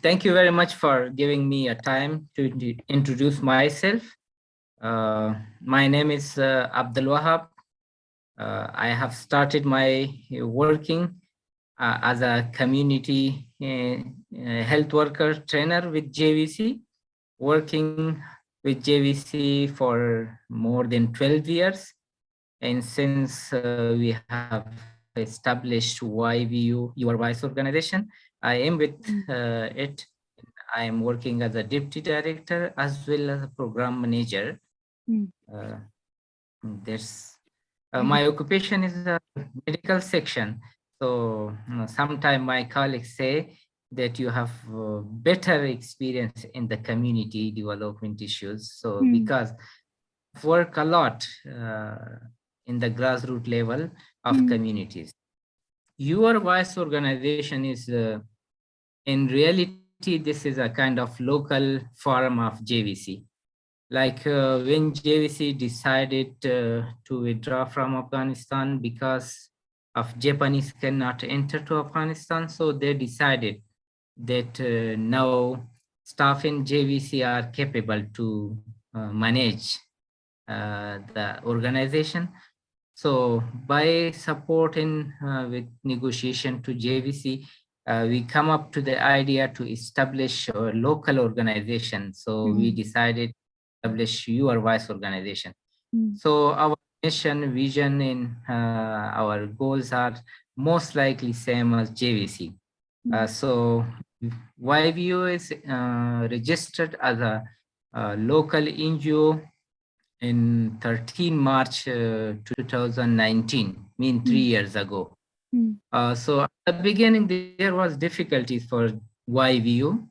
Thank you very much for giving me a time to introduce myself. My name is Abdul Wahab. I have started my working as a community health worker trainer with JVC, working with JVC for more than 12 years. And since we have established YVO, Your Voice Organization, I am with it. I am working as a deputy director as well as a program manager. My occupation is a medical section. So sometimes my colleagues say that you have better experience in the community development issues. So because I work a lot in the grassroots level of communities. Your Voice Organization is, in reality, this is a kind of local forum of JVC. Like when JVC decided to withdraw from Afghanistan because of Japanese cannot enter to Afghanistan, so they decided that now staff in JVC are capable to manage the organization. So by supporting with negotiation to JVC, we come up to the idea to establish a local organization. So we decided to establish Your Voice Organization. So our mission, vision, and our goals are most likely same as JVC. So YVO is registered as a local NGO in 13 March 2019, mean 3 years ago. So at the beginning, there was difficulties for YVO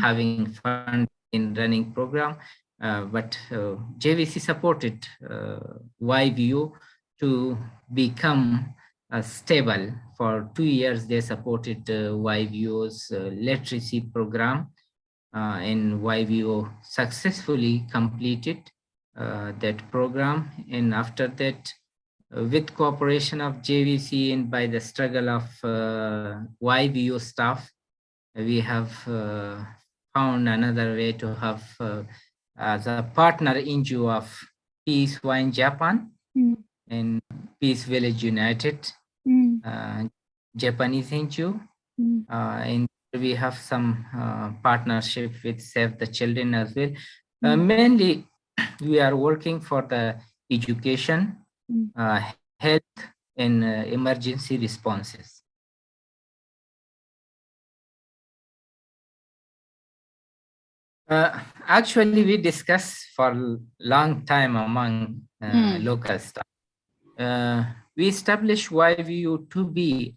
having fund in running program, but JVC supported YVO to become stable. For 2 years, they supported YVO's literacy program, and YVO successfully completed that program. And after that, with cooperation of JVC and by the struggle of YVO staff, we have found another way to have as a partner NGO of Peace Wine Japan and Peace Village United, Japanese NGO. And we have some partnership with Save the Children as well. Mainly, we are working for the education, health, and emergency responses. Actually, we discussed for a long time among local staff. We established YVO to be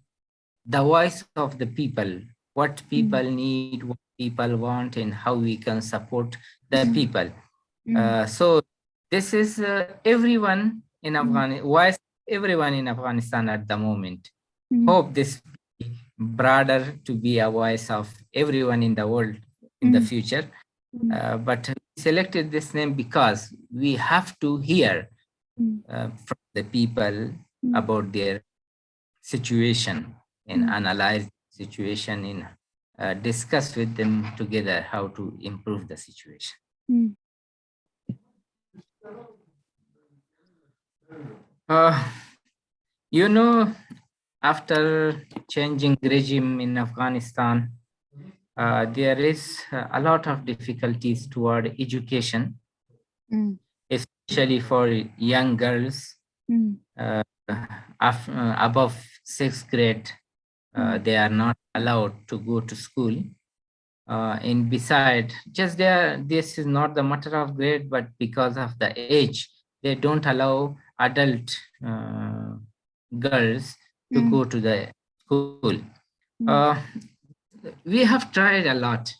the voice of the people, what people need, what people want, and how we can support the people. So this is everyone in Afghanistan, voice everyone in Afghanistan at the moment. Hope this be broader to be a voice of everyone in the world in the future. But we selected this name because we have to hear from the people about their situation and analyze the situation and discuss with them together how to improve the situation. You know, after changing regime in Afghanistan, there is a lot of difficulties toward education, especially for young girls above 6th grade. They are not allowed to go to school. And besides, just this is not the matter of grade, but because of the age, they don't allow adult girls to go to the school. We have tried a lot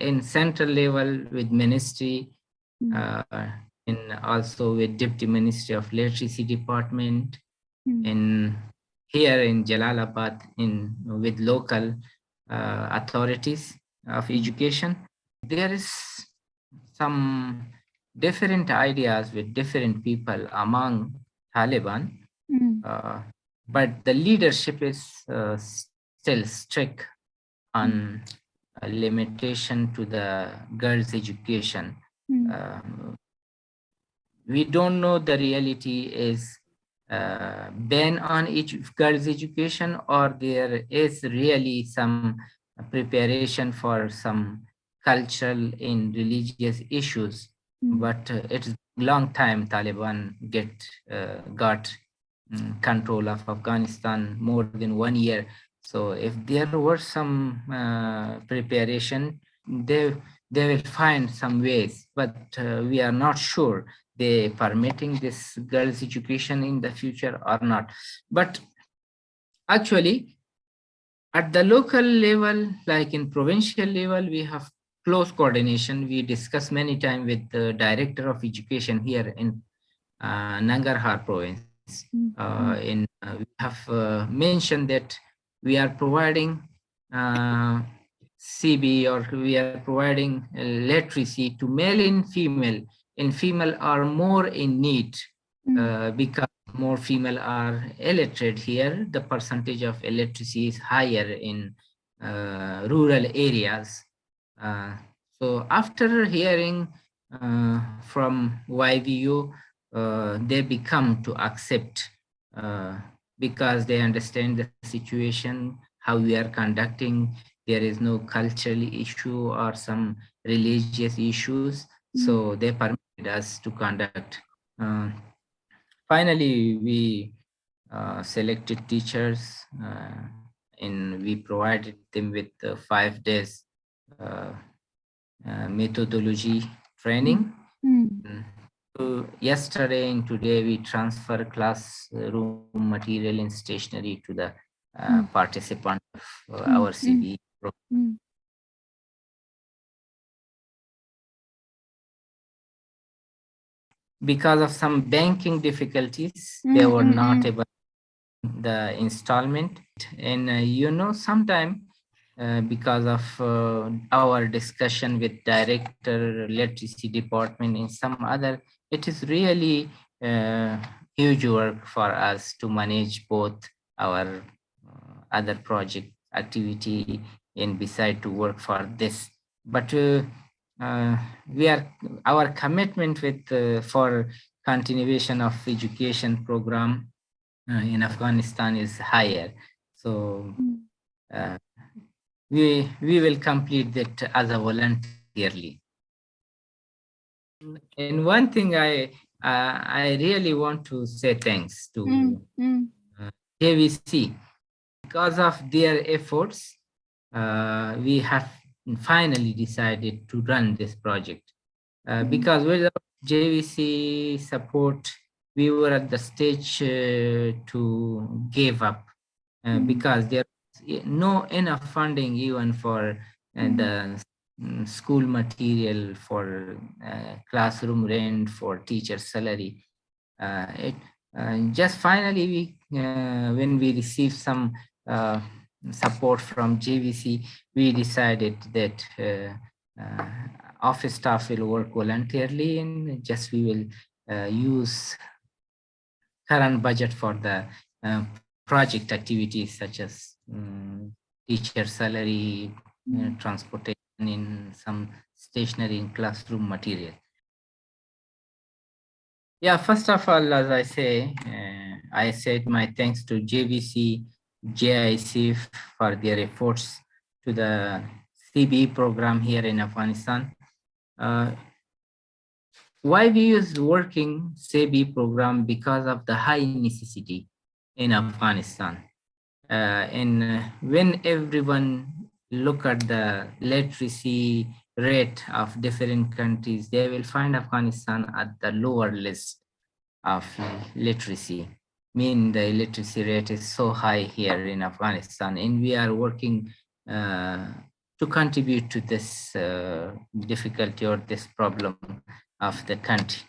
in central level with ministry and also with Deputy Ministry of Literacy Department, and here in Jalalabad with local authorities of education. There is some different ideas with different people among Taliban, but the leadership is still strict on limitation to the girls' education. We don't know the reality is ban on each girls' education, or there is really some preparation for some cultural and religious issues. But it's a long time Taliban got control of Afghanistan, more than 1 year. So if there were some preparation, they will find some ways, but we are not sure they permitting this girls' education in the future or not. But actually, at the local level, like in provincial level, we have close coordination. We discuss many times with the director of education here in Nangarhar province. We have mentioned that we are providing CB, or we are providing literacy to male and female. And female are more in need because more female are illiterate here. The percentage of illiteracy is higher in rural areas. So after hearing from YVO, they become to accept because they understand the situation, how we are conducting. There is no cultural issue or some religious issues. So they permitted us to conduct. Finally, we selected teachers and we provided them with 5 days methodology training. So yesterday and today we transfer classroom material and stationery to the participant of our CB program. Because of some banking difficulties, they were not able to the installment. And sometime because of our discussion with director, literacy department, and some other, it is really huge work for us to manage both our other project activity and beside to work for this. But our commitment with for continuation of education program in Afghanistan is higher. So we will complete that as a voluntarily. And one thing I really want to say thanks to JVC. Because of their efforts, we have finally decided to run this project. Because without JVC support, we were at the stage to give up because there was no enough funding even for the school material, for classroom rent, for teacher salary. Just finally, when we received some support from JVC, we decided that office staff will work voluntarily, and just we will use current budget for the project activities such as teacher salary, transportation, in some stationery and classroom material. Yeah, first of all, as I say, I said my thanks to JVC, JIC for their efforts to the CB program here in Afghanistan. YVO is working CB program because of the high necessity in Afghanistan. And when everyone look at the literacy rate of different countries, they will find Afghanistan at the lower list of literacy. Mean the literacy rate is so high here in Afghanistan, and we are working to contribute to this difficulty or this problem of the country.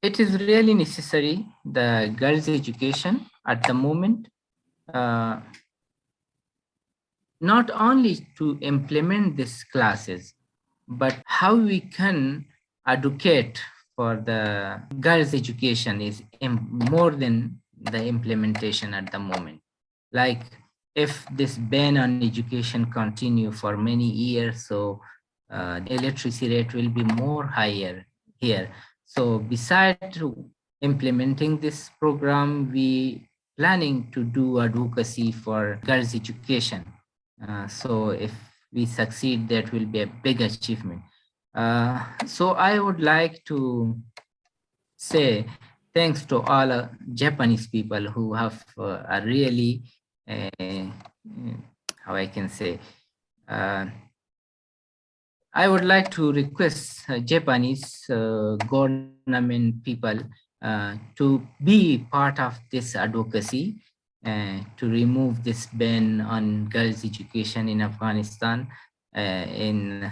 It is really necessary, the girls' education at the moment, not only to implement these classes, but how we can advocate for the girls' education is more than the implementation at the moment. Like if this ban on education continue for many years, so the illiteracy rate will be more higher here. So besides implementing this program, we planning to do advocacy for girls' education. So if we succeed, that will be a big achievement. So I would like to say thanks to all Japanese people who have a really, how I can say, I would like to request Japanese government people to be part of this advocacy to remove this ban on girls' education in Afghanistan in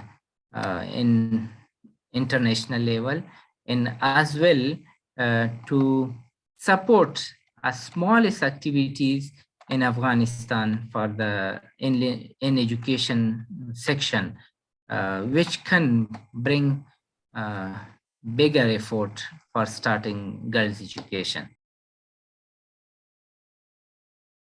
international level, and as well to support smallest activities in Afghanistan for the in education section, which can bring bigger effort for starting girls' education.